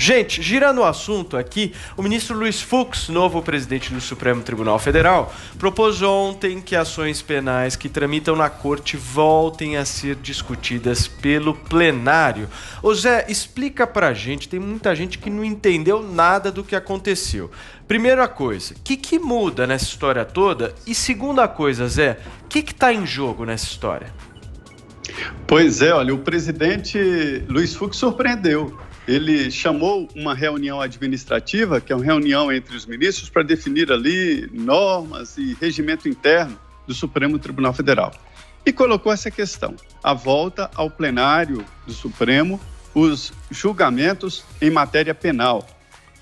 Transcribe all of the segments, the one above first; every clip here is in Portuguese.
Gente, girando o assunto aqui, o ministro Luiz Fux, novo presidente do Supremo Tribunal Federal, propôs ontem que ações penais que tramitam na corte voltem a ser discutidas pelo plenário. Ô Zé, explica pra gente, tem muita gente que não entendeu nada do que aconteceu. Primeira coisa, o que muda nessa história toda? E segunda coisa, Zé, o que tá em jogo nessa história? Pois é, olha, o presidente Luiz Fux surpreendeu. Ele chamou uma reunião administrativa, que é uma reunião entre os ministros, para definir ali normas e regimento interno do Supremo Tribunal Federal. E colocou essa questão, a volta ao plenário do Supremo, os julgamentos em matéria penal.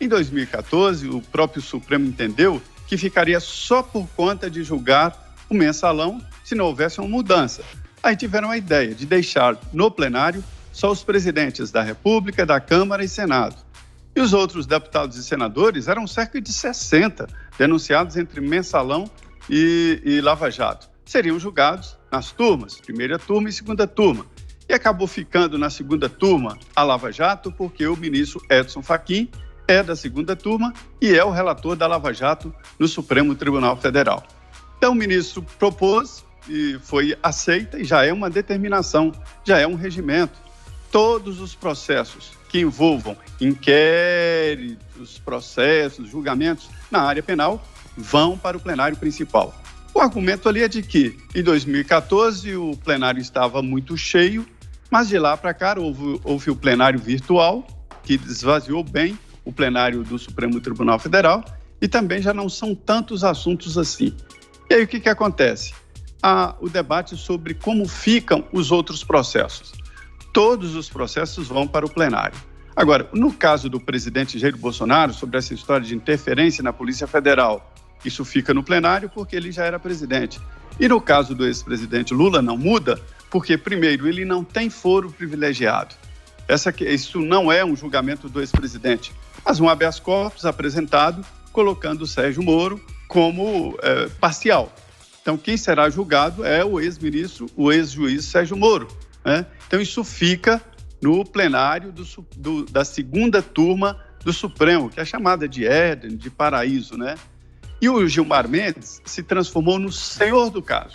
Em 2014, o próprio Supremo entendeu que ficaria só por conta de julgar o mensalão se não houvesse uma mudança. Aí tiveram a ideia de deixar no plenário só os presidentes da República, da Câmara e Senado. E os outros deputados e senadores eram cerca de 60 denunciados entre mensalão e Lava Jato. Seriam julgados nas turmas, primeira turma e segunda turma. E acabou ficando na segunda turma a Lava Jato porque o ministro Edson Fachin é da segunda turma e é o relator da Lava Jato no Supremo Tribunal Federal. Então o ministro propôs e foi aceita e já é uma determinação, já é um regimento. Todos os processos que envolvam inquéritos, processos, julgamentos na área penal vão para o plenário principal. O argumento ali é de que, em 2014, o plenário estava muito cheio, mas de lá para cá houve o plenário virtual, que esvaziou bem o plenário do Supremo Tribunal Federal, e também já não são tantos assuntos assim. E aí o que acontece? Há o debate sobre como ficam os outros processos. Todos os processos vão para o plenário. Agora, no caso do presidente Jair Bolsonaro, sobre essa história de interferência na Polícia Federal, isso fica no plenário porque ele já era presidente. E no caso do ex-presidente Lula não muda, porque, primeiro, ele não tem foro privilegiado. Isso não é um julgamento do ex-presidente, mas um habeas corpus apresentado colocando o Sérgio Moro como parcial. Então, quem será julgado é o ex-ministro, o ex-juiz Sérgio Moro. Então, isso fica no plenário da segunda turma do Supremo, que é chamada de Éden, de Paraíso, né? E o Gilmar Mendes se transformou no senhor do caso.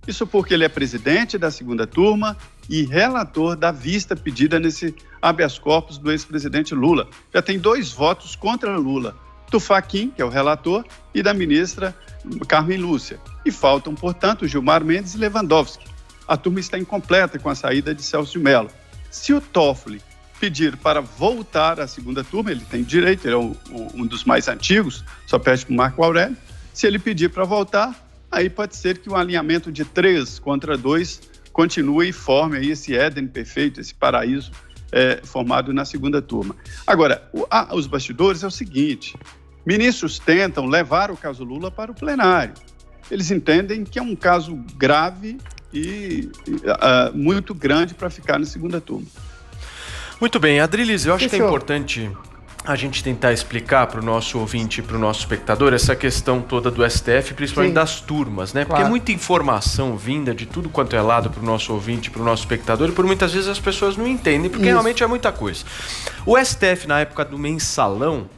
Isso porque ele é presidente da segunda turma e relator da vista pedida nesse habeas corpus do ex-presidente Lula. Já tem 2 votos contra Lula, do Fachin, que é o relator, e da ministra Carmen Lúcia. E faltam, portanto, Gilmar Mendes e Lewandowski. A turma está incompleta com a saída de Celso de Mello. Se o Toffoli pedir para voltar à segunda turma, ele tem direito, ele é um dos mais antigos, só perde para o Marco Aurélio. Se ele pedir para voltar, aí pode ser que um alinhamento de 3 contra 2 continue e forme aí esse Éden perfeito, esse paraíso formado na segunda turma. Agora, os bastidores é o seguinte, ministros tentam levar o caso Lula para o plenário. Eles entendem que é um caso grave e muito grande para ficar na segunda turma. Muito bem, Adriles, eu acho que é importante a gente tentar explicar para o nosso ouvinte e para o nosso espectador essa questão toda do STF, principalmente das turmas, né? Porque é muita informação vinda de tudo quanto é lado para o nosso ouvinte, para o nosso espectador, e por muitas vezes as pessoas não entendem, porque realmente é muita coisa. O STF, na época do mensalão,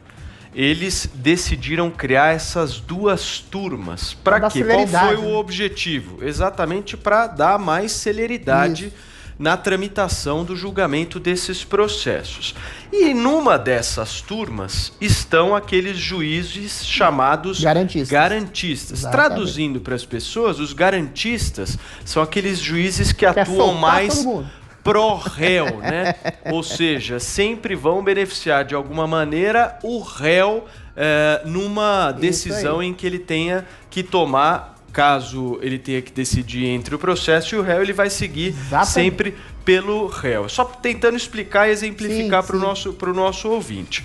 eles decidiram criar essas 2 turmas. Para quê? Qual foi o objetivo? Exatamente para dar mais celeridade na tramitação do julgamento desses processos. E numa dessas turmas estão aqueles juízes chamados garantistas. Traduzindo para as pessoas, os garantistas são aqueles juízes que atuam mais pró-réu, né? Ou seja, sempre vão beneficiar de alguma maneira o réu numa decisão em que ele tenha que tomar, caso ele tenha que decidir entre o processo e o réu, ele vai seguir sempre pelo réu. Só tentando explicar e exemplificar para o nosso ouvinte.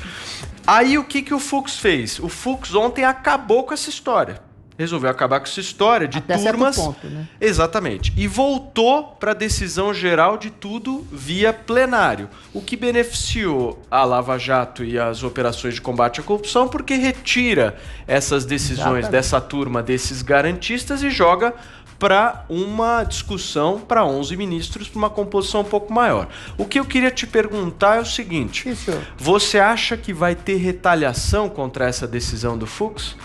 Aí o que o Fux fez? O Fux ontem acabou com essa história. Resolveu acabar com essa história de até turmas. Certo ponto, né? Exatamente. E voltou para a decisão geral de tudo via plenário. O que beneficiou a Lava Jato e as operações de combate à corrupção, porque retira essas decisões dessa turma, desses garantistas, e joga para uma discussão para 11 ministros, para uma composição um pouco maior. O que eu queria te perguntar é o seguinte: você acha que vai ter retaliação contra essa decisão do Fux?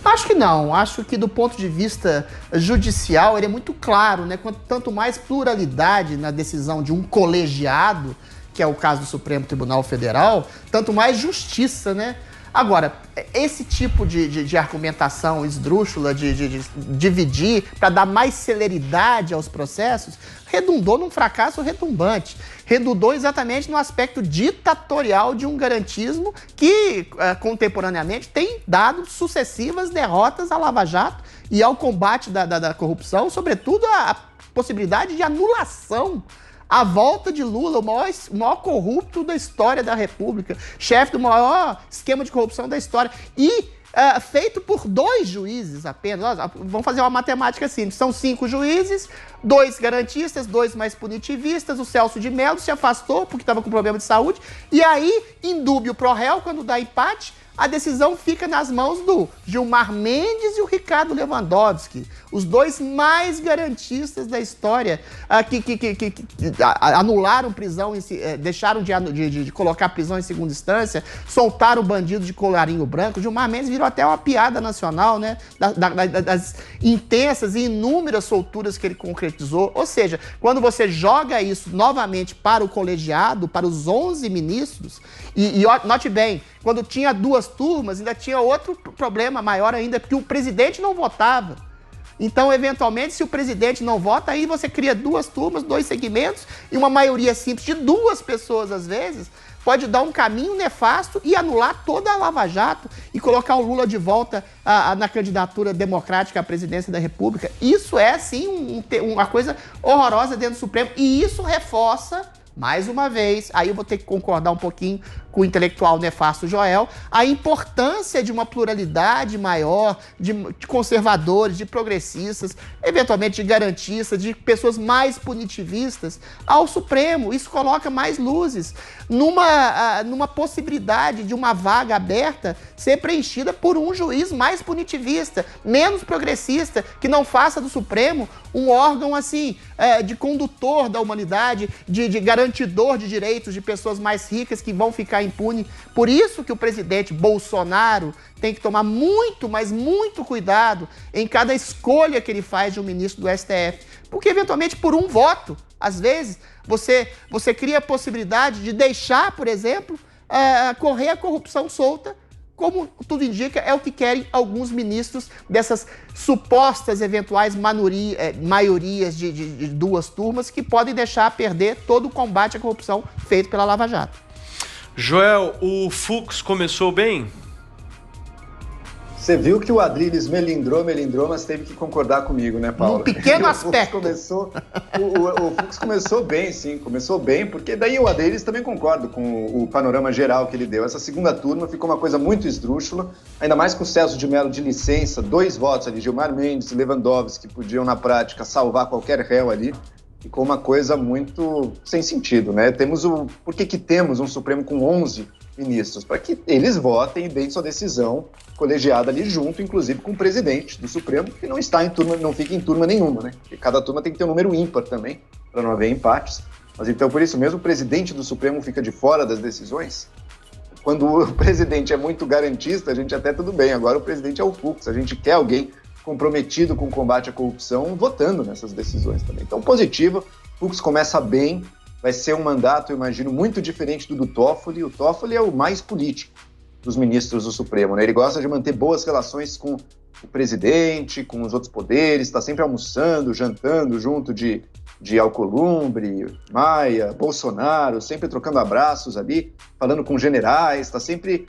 Acho que não. Acho que do ponto de vista judicial ele é muito claro, né? Tanto mais pluralidade na decisão de um colegiado, que é o caso do Supremo Tribunal Federal, tanto mais justiça, né? Agora, esse tipo de argumentação esdrúxula, de dividir para dar mais celeridade aos processos, redundou num fracasso retumbante. Redundou exatamente no aspecto ditatorial de um garantismo que, contemporaneamente, tem dado sucessivas derrotas à Lava Jato e ao combate da corrupção, sobretudo a possibilidade de anulação. A volta de Lula, o maior corrupto da história da República, chefe do maior esquema de corrupção da história, e feito por 2 juízes apenas. Vamos fazer uma matemática simples. São 5 juízes, 2 garantistas, 2 mais punitivistas. O Celso de Mello se afastou porque estava com problema de saúde. E aí, em dúbio pro réu, quando dá empate, a decisão fica nas mãos do Gilmar Mendes e o Ricardo Lewandowski, os 2 mais garantistas da história, que anularam prisão, deixaram de colocar prisão em segunda instância, soltaram o bandido de colarinho branco. Gilmar Mendes virou até uma piada nacional, né? Das intensas e inúmeras solturas que ele concretizou. Ou seja, quando você joga isso novamente para o colegiado, para os 11 ministros, e note bem, quando tinha 2 turmas, ainda tinha outro problema maior ainda, porque o presidente não votava. Então, eventualmente, se o presidente não vota, aí você cria 2 turmas, 2 segmentos, e uma maioria simples de 2 pessoas, às vezes, pode dar um caminho nefasto e anular toda a Lava Jato e colocar o Lula de volta na candidatura democrática à presidência da República. Isso é, sim, uma coisa horrorosa dentro do Supremo, e isso reforça, mais uma vez, aí eu vou ter que concordar um pouquinho com o intelectual nefasto Joel, a importância de uma pluralidade maior de conservadores, de progressistas, eventualmente de garantistas, de pessoas mais punitivistas ao Supremo. Isso coloca mais luzes numa possibilidade de uma vaga aberta ser preenchida por um juiz mais punitivista, menos progressista, que não faça do Supremo um órgão assim de condutor da humanidade, de garantidor de direitos de pessoas mais ricas que vão ficar impune. Por isso que o presidente Bolsonaro tem que tomar muito, mas muito cuidado em cada escolha que ele faz de um ministro do STF. Porque, eventualmente, por um voto, às vezes, você cria a possibilidade de deixar, por exemplo, correr a corrupção solta, como tudo indica, é o que querem alguns ministros dessas supostas eventuais maiorias de 2 turmas que podem deixar perder todo o combate à corrupção feito pela Lava Jato. Joel, o Fux começou bem? Você viu que o Adriles melindrou, mas teve que concordar comigo, né, Paulo? Um pequeno aspecto. O Fux começou bem, sim, começou bem, porque daí o Adriles também concorda com o panorama geral que ele deu. Essa segunda turma ficou uma coisa muito esdrúxula, ainda mais com o Celso de Mello de licença, 2 votos ali, Gilmar Mendes e Lewandowski, que podiam, na prática, salvar qualquer réu ali. Ficou uma coisa muito sem sentido, né? Por que temos um Supremo com 11 ministros? Para que eles votem e deem sua decisão colegiada ali junto, inclusive com o presidente do Supremo, que não está em turma, não fica em turma nenhuma, né? Porque cada turma tem que ter um número ímpar também, para não haver empates. Mas então, por isso mesmo, o presidente do Supremo fica de fora das decisões. Quando o presidente é muito garantista, a gente até tudo bem. Agora o presidente é o Fux, a gente quer alguém comprometido com o combate à corrupção, votando nessas decisões também. Então, positivo, Fux começa bem, vai ser um mandato, eu imagino, muito diferente do Toffoli. O Toffoli é o mais político dos ministros do Supremo, né? Ele gosta de manter boas relações com o presidente, com os outros poderes, está sempre almoçando, jantando junto de Alcolumbre, Maia, Bolsonaro, sempre trocando abraços ali, falando com generais, está sempre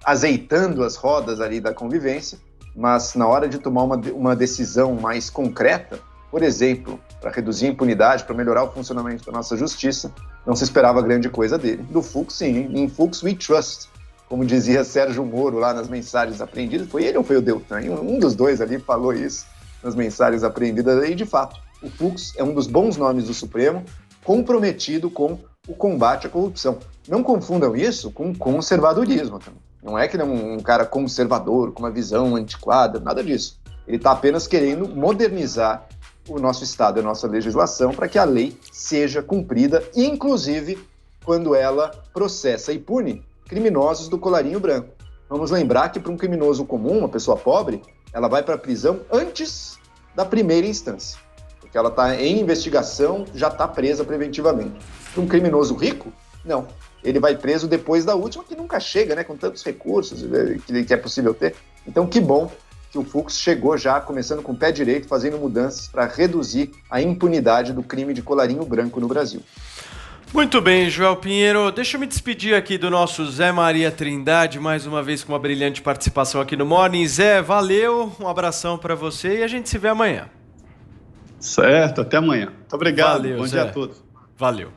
azeitando as rodas ali da convivência. Mas na hora de tomar uma decisão mais concreta, por exemplo, para reduzir a impunidade, para melhorar o funcionamento da nossa justiça, não se esperava grande coisa dele. Do Fux, sim, em Fux we trust, como dizia Sérgio Moro lá nas mensagens apreendidas. Foi ele ou foi o Deltan? Um dos 2 ali falou isso nas mensagens apreendidas. E, de fato, o Fux é um dos bons nomes do Supremo, comprometido com o combate à corrupção. Não confundam isso com conservadorismo também. Não é que ele é um cara conservador, com uma visão antiquada, nada disso. Ele está apenas querendo modernizar o nosso Estado, a nossa legislação, para que a lei seja cumprida, inclusive quando ela processa e pune criminosos do colarinho branco. Vamos lembrar que para um criminoso comum, uma pessoa pobre, ela vai para a prisão antes da primeira instância, porque ela está em investigação, já está presa preventivamente. Para um criminoso rico, não. Ele vai preso depois da última, que nunca chega, né, com tantos recursos que é possível ter. Então, que bom que o Fux chegou já, começando com o pé direito, fazendo mudanças para reduzir a impunidade do crime de colarinho branco no Brasil. Muito bem, Joel Pinheiro. Deixa eu me despedir aqui do nosso Zé Maria Trindade, mais uma vez com uma brilhante participação aqui no Morning. Zé, valeu, um abração para você e a gente se vê amanhã. Certo, até amanhã. Muito obrigado, valeu, bom Zé. dia a todos. Valeu.